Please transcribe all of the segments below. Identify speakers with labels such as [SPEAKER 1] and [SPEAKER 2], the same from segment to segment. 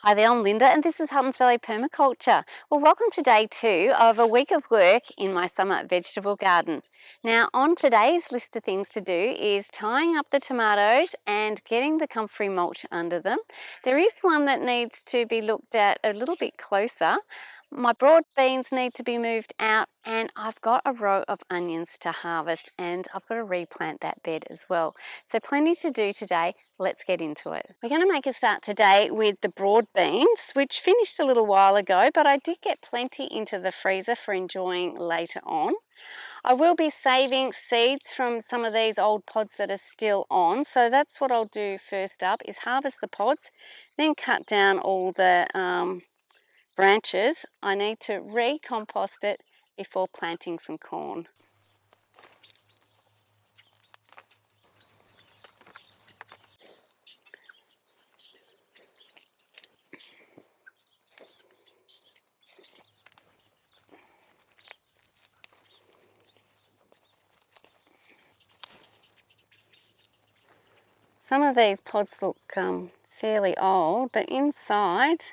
[SPEAKER 1] Hi there, I'm Linda and this is Huttons Valley Permaculture. Well, welcome to day 2 of a week of work in my summer vegetable garden. Now, on today's list of things to do is tying up the tomatoes and getting the comfrey mulch under them. There is one that needs to be looked at a little bit closer. My broad beans need to be moved out, and I've got a row of onions to harvest, and I've got to replant that bed as well. So plenty to do today. Let's get into it. We're going to make a start today with the broad beans, which finished a little while ago, but I did get plenty into the freezer for enjoying later on. I will be saving seeds from some of these old pods that are still on, so that's what I'll do first up, is harvest the pods, then cut down all the branches. I need to recompost it before planting some corn. Some of these pods look fairly old, but inside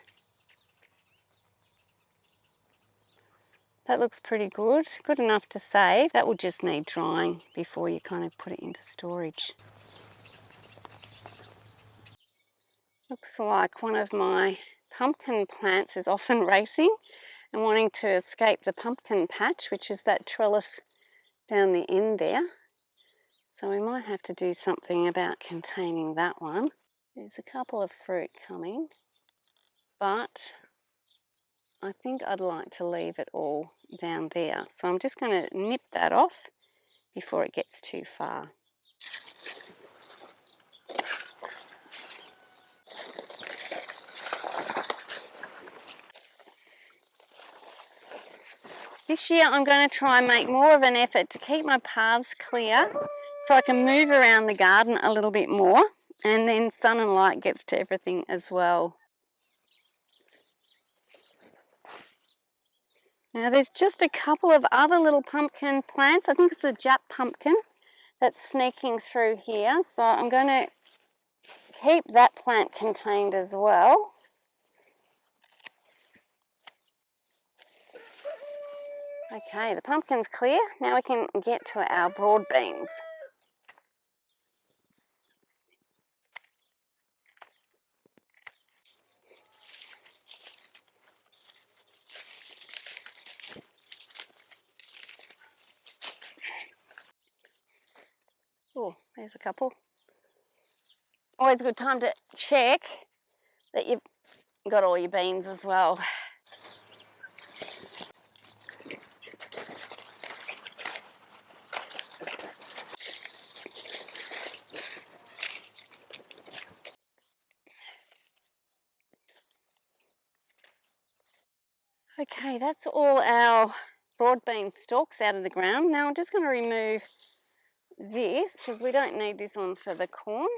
[SPEAKER 1] that looks pretty good, good enough to save. That will just need drying before you kind of put it into storage. Looks like one of my pumpkin plants is often racing and wanting to escape the pumpkin patch, which is that trellis down the end there. So we might have to do something about containing that one. There's a couple of fruit coming, but I think I'd like to leave it all down there. So I'm just going to nip that off before it gets too far. This year I'm going to try and make more of an effort to keep my paths clear so I can move around the garden a little bit more, and then sun and light gets to everything as well. Now there's just a couple of other little pumpkin plants. I think it's the Jap pumpkin that's sneaking through here, so I'm going to keep that plant contained as well. Okay, the pumpkin's clear. Now we can get to our broad beans. Oh, there's a couple. Always a good time to check that you've got all your beans as well. Okay, that's all our broad bean stalks out of the ground. Now I'm just going to remove this because we don't need this on for the corn.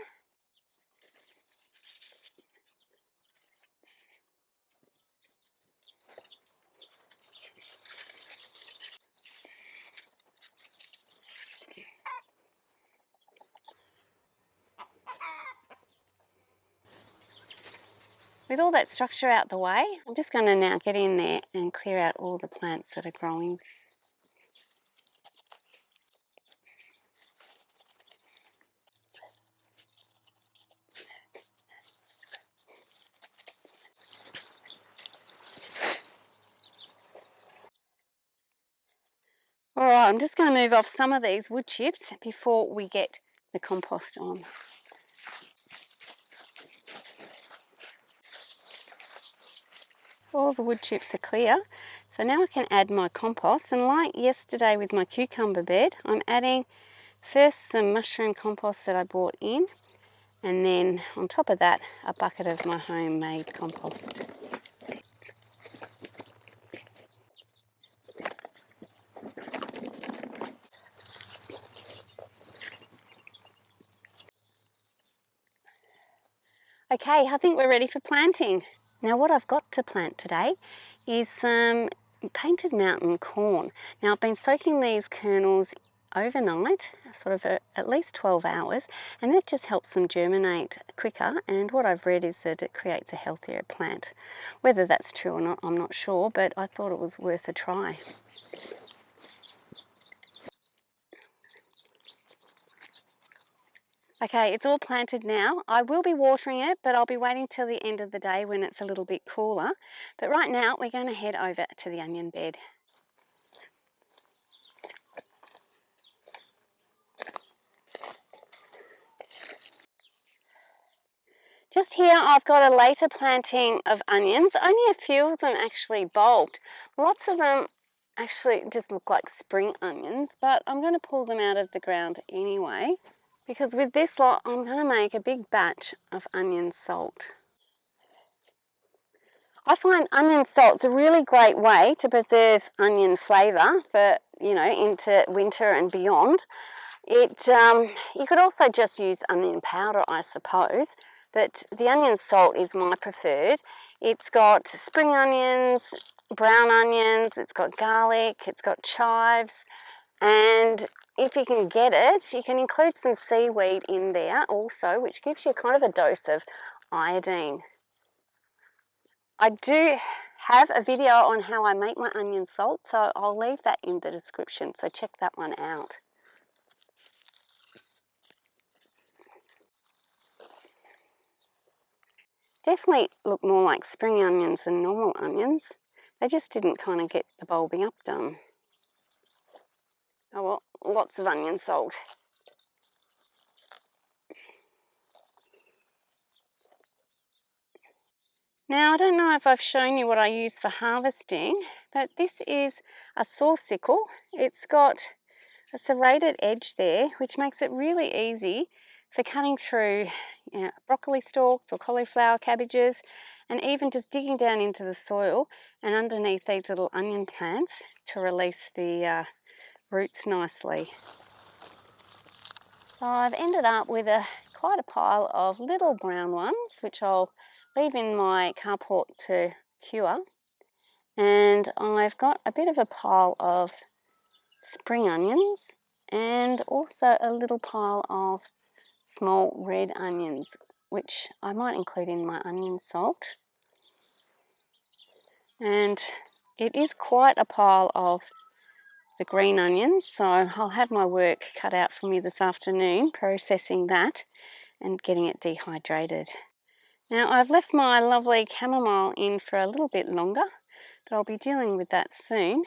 [SPEAKER 1] With all that structure out the way, I'm just going to now get in there and clear out all the plants that are growing. All right, I'm just going to move off some of these wood chips before we get the compost on. All the wood chips are clear, so now I can add my compost, and like yesterday with my cucumber bed, I'm adding first some mushroom compost that I bought in, and then on top of that a bucket of my homemade compost. Okay, I think we're ready for planting. Now what I've got to plant today is some painted mountain corn. Now I've been soaking these kernels overnight, sort of at least 12 hours, and that just helps them germinate quicker. And what I've read is that it creates a healthier plant. Whether that's true or not, I'm not sure, but I thought it was worth a try. Okay, it's all planted now. I will be watering it, but I'll be waiting till the end of the day when it's a little bit cooler. But right now, we're going to head over to the onion bed. Just here, I've got a later planting of onions. Only a few of them actually bulbed. Lots of them actually just look like spring onions, but I'm going to pull them out of the ground anyway, because with this lot, I'm going to make a big batch of onion salt. I find onion salt's a really great way to preserve onion flavour for, into winter and beyond. You could also just use onion powder, I suppose, but the onion salt is my preferred. It's got spring onions, brown onions, it's got garlic, it's got chives, and if you can get it, you can include some seaweed in there also, which gives you kind of a dose of iodine. I do have a video on how I make my onion salt, so I'll leave that in the description, so check that one out. Definitely look more like spring onions than normal onions. They just didn't kind of get the bulbing up done. Oh well, lots of onion salt. Now, I don't know if I've shown you what I use for harvesting, but this is a saw sickle. It's got a serrated edge there, which makes it really easy for cutting through broccoli stalks or cauliflower cabbages, and even just digging down into the soil and underneath these little onion plants to release the roots nicely. So I've ended up with quite a pile of little brown ones, which I'll leave in my carport to cure. And I've got a bit of a pile of spring onions and also a little pile of small red onions, which I might include in my onion salt. And it is quite a pile of the green onions, so I'll have my work cut out for me this afternoon processing that and getting it dehydrated. Now, I've left my lovely chamomile in for a little bit longer, but I'll be dealing with that soon.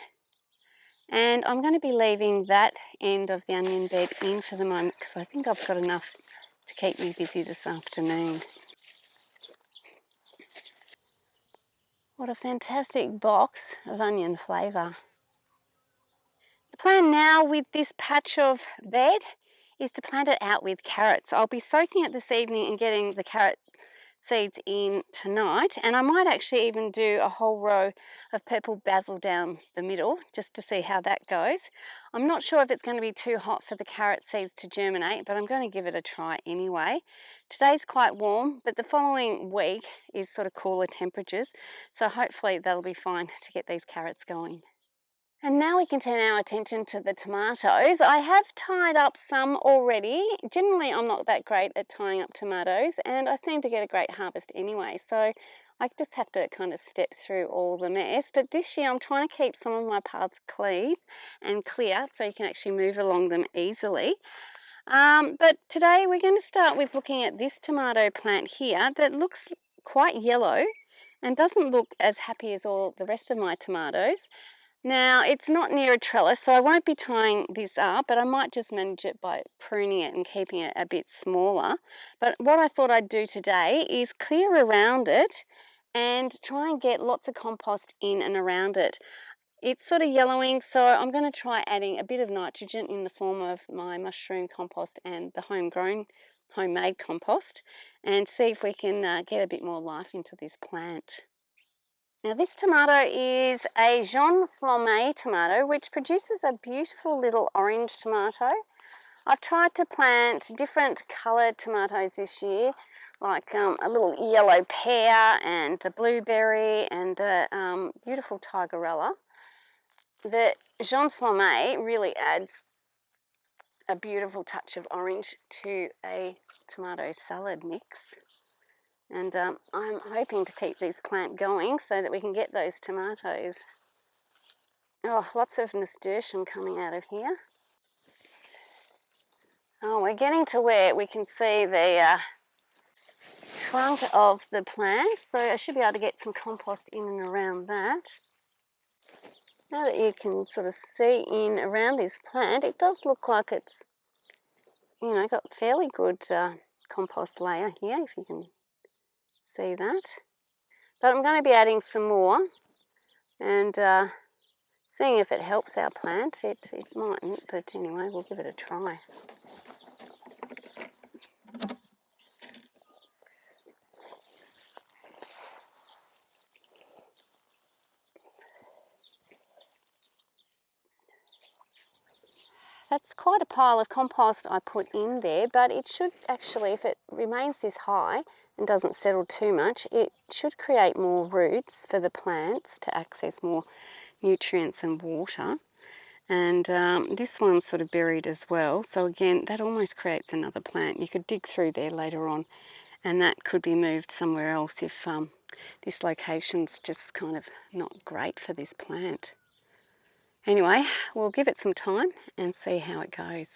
[SPEAKER 1] And I'm going to be leaving that end of the onion bed in for the moment because I think I've got enough to keep me busy this afternoon. What a fantastic box of onion flavour. The plan now with this patch of bed is to plant it out with carrots. I'll be soaking it this evening and getting the carrot seeds in tonight, and I might actually even do a whole row of purple basil down the middle just to see how that goes. I'm not sure if it's going to be too hot for the carrot seeds to germinate, but I'm going to give it a try anyway. Today's quite warm, but the following week is sort of cooler temperatures, so hopefully that'll be fine to get these carrots going. And now we can turn our attention to the tomatoes. I have tied up some already. Generally, I'm not that great at tying up tomatoes, and I seem to get a great harvest anyway. So I just have to kind of step through all the mess. But this year, I'm trying to keep some of my paths clean and clear so you can actually move along them easily. But today we're going to start with looking at this tomato plant here that looks quite yellow and doesn't look as happy as all the rest of my tomatoes. Now, it's not near a trellis, so I won't be tying this up, but I might just manage it by pruning it and keeping it a bit smaller. But what I thought I'd do today is clear around it and try and get lots of compost in and around it. It's sort of yellowing, so I'm going to try adding a bit of nitrogen in the form of my mushroom compost and the homemade compost, and see if we can get a bit more life into this plant. Now, this tomato is a Jean Flamme tomato, which produces a beautiful little orange tomato. I've tried to plant different coloured tomatoes this year, like a little yellow pear and the blueberry and the beautiful tigerella. The Jean Flamme really adds a beautiful touch of orange to a tomato salad mix. And I'm hoping to keep this plant going so that we can get those tomatoes. Oh, lots of nasturtium coming out of here. Oh, we're getting to where we can see the trunk of the plant, so I should be able to get some compost in and around that. Now that you can sort of see in around this plant, it does look like it's, you know, got fairly good compost layer here, if you can see that. But I'm going to be adding some more and seeing if it helps our plant. It mightn't, but anyway, we'll give it a try. That's quite a pile of compost I put in there, but it should actually, if it remains this high and doesn't settle too much, it should create more roots for the plants to access more nutrients and water. And this one's sort of buried as well, so again that almost creates another plant. You could dig through there later on and that could be moved somewhere else if this location's just kind of not great for this plant. Anyway, we'll give it some time and see how it goes.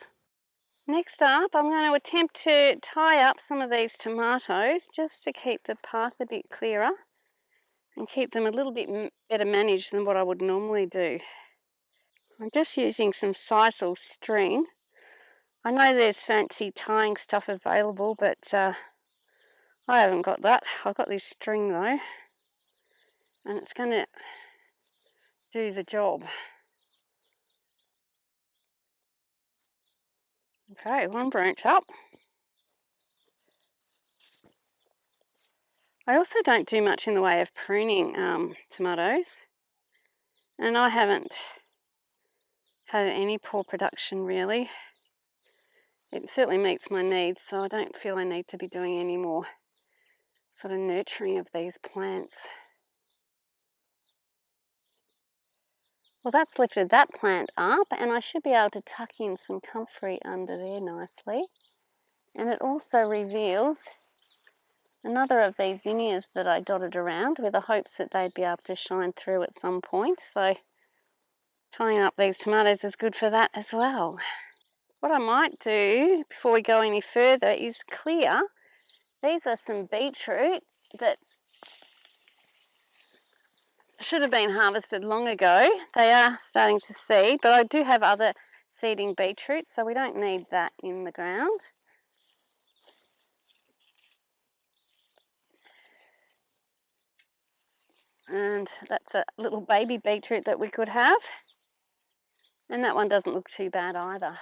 [SPEAKER 1] Next up, I'm going to attempt to tie up some of these tomatoes just to keep the path a bit clearer and keep them a little bit better managed than what I would normally do. I'm just using some sisal string. I know there's fancy tying stuff available, but I haven't got that. I've got this string though, and it's going to do the job. Okay, one branch up. I also don't do much in the way of pruning tomatoes, and I haven't had any poor production really. It certainly meets my needs, so I don't feel I need to be doing any more sort of nurturing of these plants. Well, that's lifted that plant up, and I should be able to tuck in some comfrey under there nicely. And it also reveals another of these zinnias that I dotted around with the hopes that they'd be able to shine through at some point. So tying up these tomatoes is good for that as well. What I might do before we go any further is clear. These are some beetroot that should have been harvested long ago. They are starting to seed, but I do have other seeding beetroot, so we don't need that in the ground. And that's a little baby beetroot that we could have. And that one doesn't look too bad either.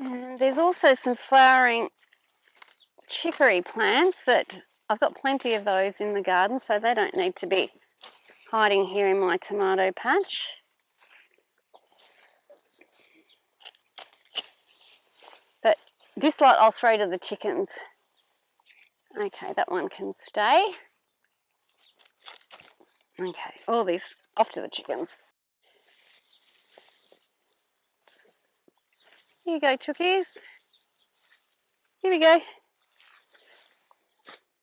[SPEAKER 1] And there's also some flowering chicory plants that I've got plenty of those in the garden, so they don't need to be hiding here in my tomato patch. But this lot I'll throw to the chickens. Okay, that one can stay. Okay, all this off to the chickens. Here you go, chookies. Here we go.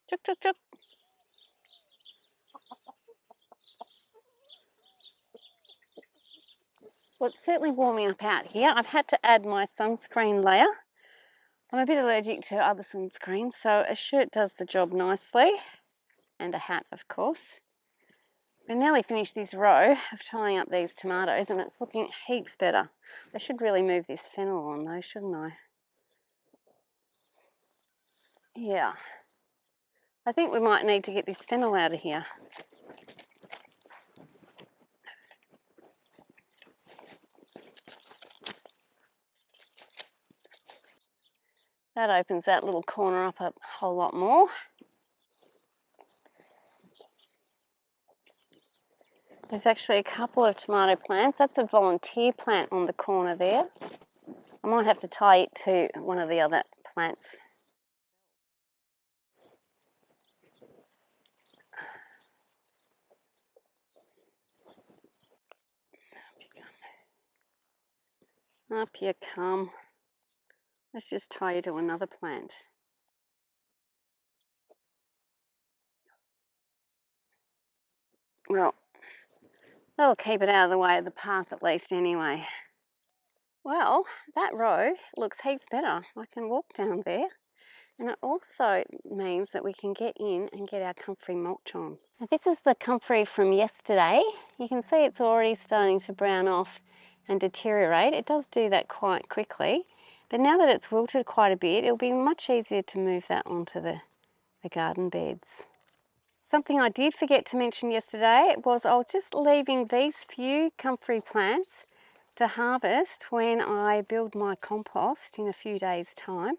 [SPEAKER 1] Chook, chook, chook. Well, it's certainly warming up out here. I've had to add my sunscreen layer. I'm a bit allergic to other sunscreens, so a shirt does the job nicely, and a hat, of course. We're nearly finished this row of tying up these tomatoes, and it's looking heaps better. I should really move this fennel on though, shouldn't I? Yeah. I think we might need to get this fennel out of here. That opens that little corner up a whole lot more. There's actually a couple of tomato plants. That's a volunteer plant on the corner there. I might have to tie it to one of the other plants. Up you come. Let's just tie you to another plant. Well, that'll keep it out of the way of the path at least anyway. Well, that row looks heaps better. I can walk down there. And it also means that we can get in and get our comfrey mulch on. Now, this is the comfrey from yesterday. You can see it's already starting to brown off and deteriorate. It does do that quite quickly. But now that it's wilted quite a bit, it'll be much easier to move that onto the garden beds. Something I did forget to mention yesterday was I was just leaving these few comfrey plants to harvest when I build my compost in a few days' time,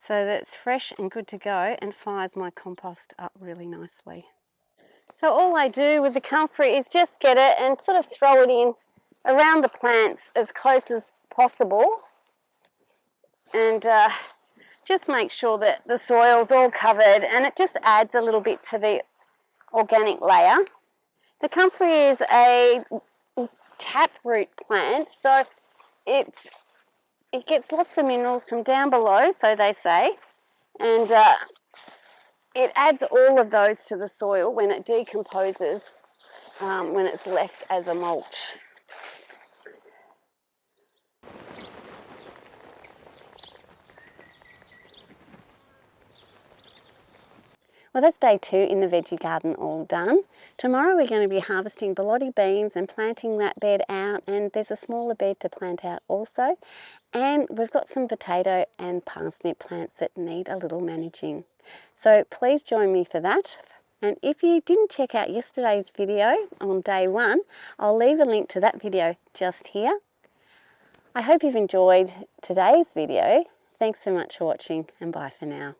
[SPEAKER 1] so that it's fresh and good to go and fires my compost up really nicely. So all I do with the comfrey is just get it and sort of throw it in around the plants as close as possible, and just make sure that the soil's all covered, and it just adds a little bit to the organic layer. The comfrey is a taproot plant, so it gets lots of minerals from down below, so they say, and it adds all of those to the soil when it decomposes, when it's left as a mulch. Well, that's day 2 in the veggie garden all done. Tomorrow we're going to be harvesting borlotti beans and planting that bed out, and there's a smaller bed to plant out also. And we've got some potato and parsnip plants that need a little managing. So please join me for that. And if you didn't check out yesterday's video on day 1, I'll leave a link to that video just here. I hope you've enjoyed today's video. Thanks so much for watching, and bye for now.